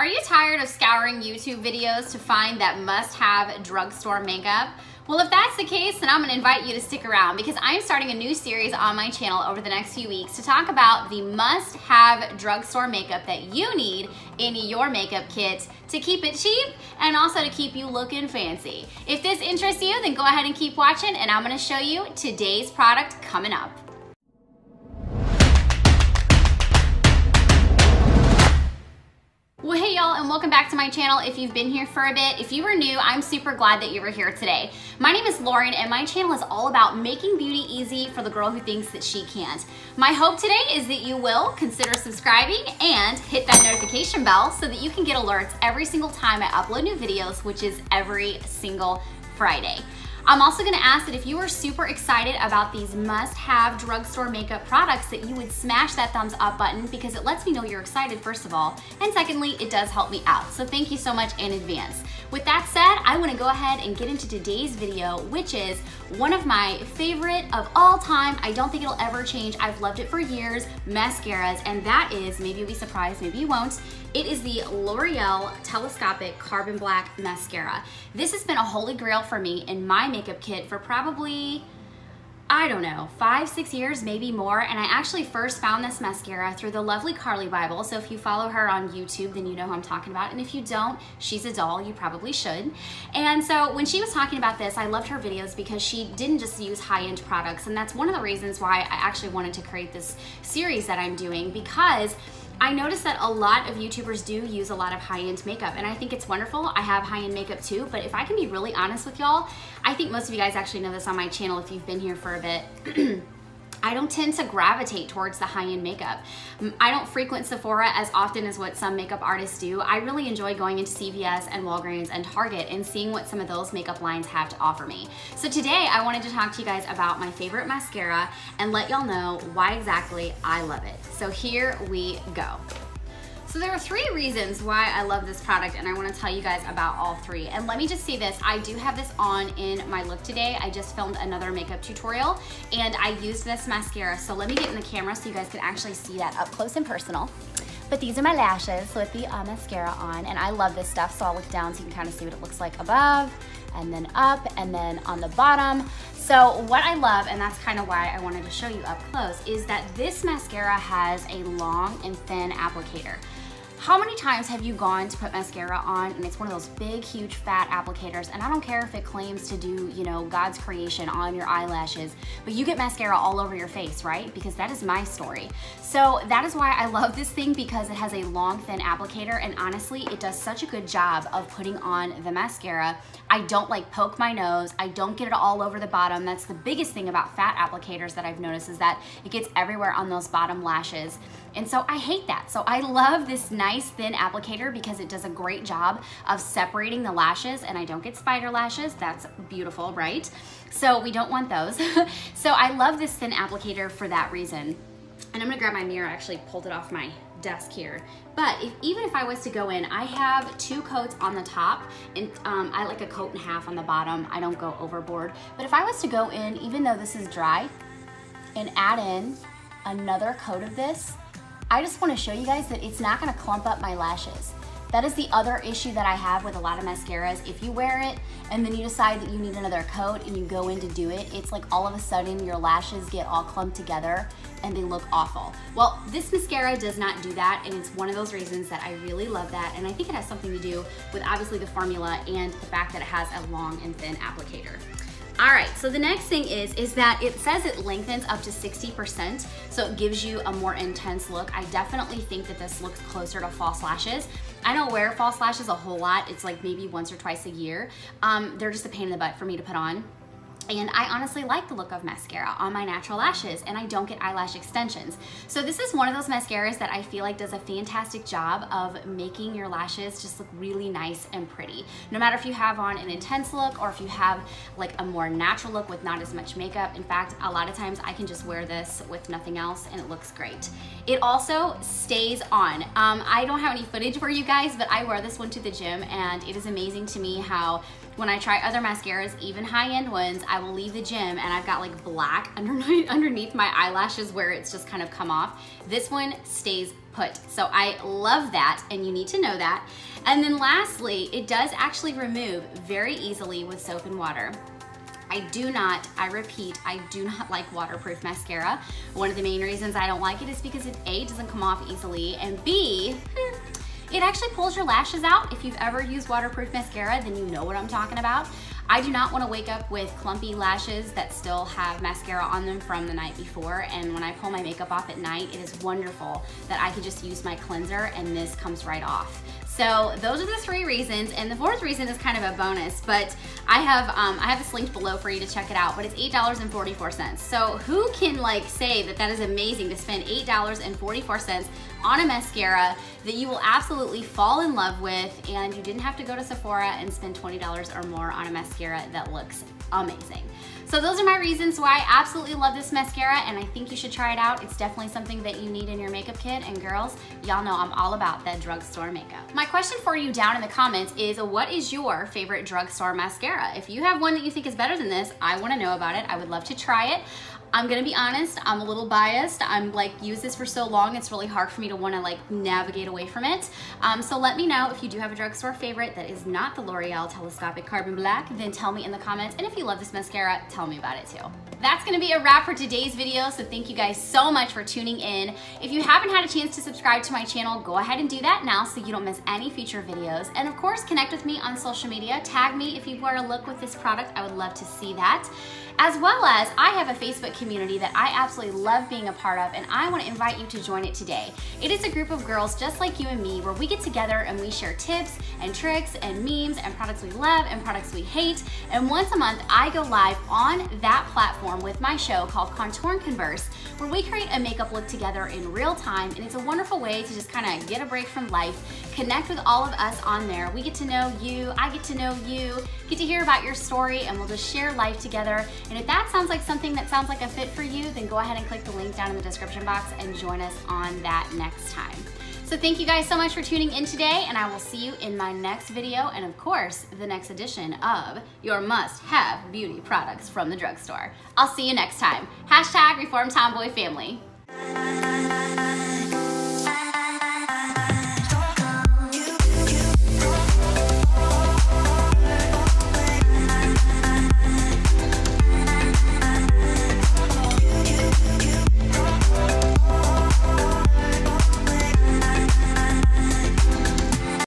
Are you tired of scouring YouTube videos to find that must-have drugstore makeup? Well, if that's the case, then I'm gonna invite you to stick around because I'm starting a new series on my channel over the next few weeks to talk about the must-have drugstore makeup that you need in your makeup kit to keep it cheap and also to keep you looking fancy. If this interests you, then go ahead and keep watching and I'm gonna show you today's product coming up. Well, hey y'all, and welcome back to my channel. If you've been here for a bit, if you are new, I'm super glad that you were here today. My name is Lauren, and my channel is all about making beauty easy for the girl who thinks that she can't. My hope today is that you will consider subscribing and hit that notification bell so that you can get alerts every single time I upload new videos, which is every single Friday. I'm also gonna ask that if you are super excited about these must-have drugstore makeup products that you would smash that thumbs up button because it lets me know you're excited, first of all, and secondly, it does help me out. So thank you so much in advance. With that said, I wanna go ahead and get into today's video, which is one of my favorite of all time. I don't think it'll ever change. I've loved it for years, mascaras, and that is, maybe you'll be surprised, maybe you won't, it is the L'Oréal Telescopic Carbon Black Mascara. This has been a holy grail for me in my makeup kit for probably, I don't know, 5-6 years, maybe more. And I actually first found this mascara through the lovely Carly Bible. So if you follow her on YouTube, then you know who I'm talking about. And if you don't, she's a doll, you probably should. And so when she was talking about this, I loved her videos because she didn't just use high-end products. And that's one of the reasons why I actually wanted to create this series that I'm doing, because I noticed that a lot of YouTubers do use a lot of high-end makeup, and I think it's wonderful. I have high-end makeup too, but if I can be really honest with y'all, I think most of you guys actually know this on my channel if you've been here for a bit. I don't tend to gravitate towards the high-end makeup. I don't frequent Sephora as often as what some makeup artists do. I really enjoy going into CVS and Walgreens and Target and seeing what some of those makeup lines have to offer me. So today I wanted to talk to you guys about my favorite mascara and let y'all know why exactly I love it. So here we go. So there are 3 reasons why I love this product, and I want to tell you guys about all 3. And let me just say this, I do have this on in my look today. I just filmed another makeup tutorial and I used this mascara. So let me get in the camera so you guys can actually see that up close and personal. But these are my lashes with the mascara on, and I love this stuff. So I'll look down so you can kind of see what it looks like above and then up and then on the bottom. So what I love, and that's kind of why I wanted to show you up close, is that this mascara has a long and thin applicator. How many times have you gone to put mascara on and it's one of those big, huge, fat applicators, and I don't care if it claims to do, you know, God's creation on your eyelashes, but you get mascara all over your face, right? Because that is my story. So that is why I love this thing, because it has a long, thin applicator, and honestly, it does such a good job of putting on the mascara. I don't like poke my nose. I don't get it all over the bottom. That's the biggest thing about fat applicators that I've noticed, is that it gets everywhere on those bottom lashes. And so I hate that. So I love this nice thin applicator because it does a great job of separating the lashes, and I don't get spider lashes. That's beautiful, right? So we don't want those. So I love this thin applicator for that reason. And I'm gonna grab my mirror, I actually pulled it off my desk here. But even if I was to go in, I have 2 coats on the top, and I like a coat and a half on the bottom. I don't go overboard. But if I was to go in, even though this is dry, and add in another coat of this, I just want to show you guys that it's not going to clump up my lashes. That is the other issue that I have with a lot of mascaras. If you wear it and then you decide that you need another coat and you go in to do it, it's like all of a sudden your lashes get all clumped together and they look awful. Well, this mascara does not do that, and it's one of those reasons that I really love that, and I think it has something to do with obviously the formula and the fact that it has a long and thin applicator. All right, so the next thing is that it says it lengthens up to 60%, so it gives you a more intense look. I definitely think that this looks closer to false lashes. I don't wear false lashes a whole lot. It's like maybe once or twice a year. They're just a pain in the butt for me to put on. And I honestly like the look of mascara on my natural lashes, and I don't get eyelash extensions. So this is one of those mascaras that I feel like does a fantastic job of making your lashes just look really nice and pretty. No matter if you have on an intense look or if you have like a more natural look with not as much makeup. In fact, a lot of times I can just wear this with nothing else and it looks great. It also stays on. I don't have any footage for you guys, but I wear this one to the gym, and it is amazing to me how when I try other mascaras, even high-end ones, I will leave the gym and I've got like black underneath my eyelashes where it's just kind of come off. This one stays put. So I love that, and you need to know that. And then lastly, it does actually remove very easily with soap and water. I repeat, I do not like waterproof mascara. One of the main reasons I don't like it is because it A, doesn't come off easily, and B, it actually pulls your lashes out. If you've ever used waterproof mascara, then you know what I'm talking about. I do not want to wake up with clumpy lashes that still have mascara on them from the night before, and when I pull my makeup off at night, it is wonderful that I can just use my cleanser and this comes right off. So those are the 3 reasons, and the 4th reason is kind of a bonus, but I have this linked below for you to check it out, but it's $8.44. So who can like say that that is amazing to spend $8.44 on a mascara that you will absolutely fall in love with, and you didn't have to go to Sephora and spend $20 or more on a mascara that looks amazing. So those are my reasons why I absolutely love this mascara, and I think you should try it out. It's definitely something that you need in your makeup kit, and girls, y'all know I'm all about that drugstore makeup. My question for you down in the comments is, what is your favorite drugstore mascara? If you have one that you think is better than this, I wanna know about it. I would love to try it. I'm gonna be honest, I'm a little biased. I'm like, used this for so long, it's really hard for me to wanna like navigate away from it. So let me know if you do have a drugstore favorite that is not the L'Oréal Telescopic Carbon Black, then tell me in the comments. And if you love this mascara, tell me about it too. That's gonna be a wrap for today's video, so thank you guys so much for tuning in. If you haven't had a chance to subscribe to my channel, go ahead and do that now so you don't miss any future videos. And of course, connect with me on social media. Tag me if you wear a look with this product. I would love to see that. As well as I have a Facebook community that I absolutely love being a part of, and I want to invite you to join it today. It is a group of girls just like you and me where we get together and we share tips and tricks and memes and products we love and products we hate. And once a month, I go live on that platform with my show called Contour and Converse, where we create a makeup look together in real time, and it's a wonderful way to just kind of get a break from life, connect with all of us on there. We get to know you, I get to know you, get to hear about your story, and we'll just share life together. And if that sounds like something that sounds like a fit for you, then go ahead and click the link down in the description box and join us on that next time. So thank you guys so much for tuning in today, and I will see you in my next video, and of course, the next edition of your must-have beauty products from the drugstore. I'll see you next time. #ReformTomboyFamily.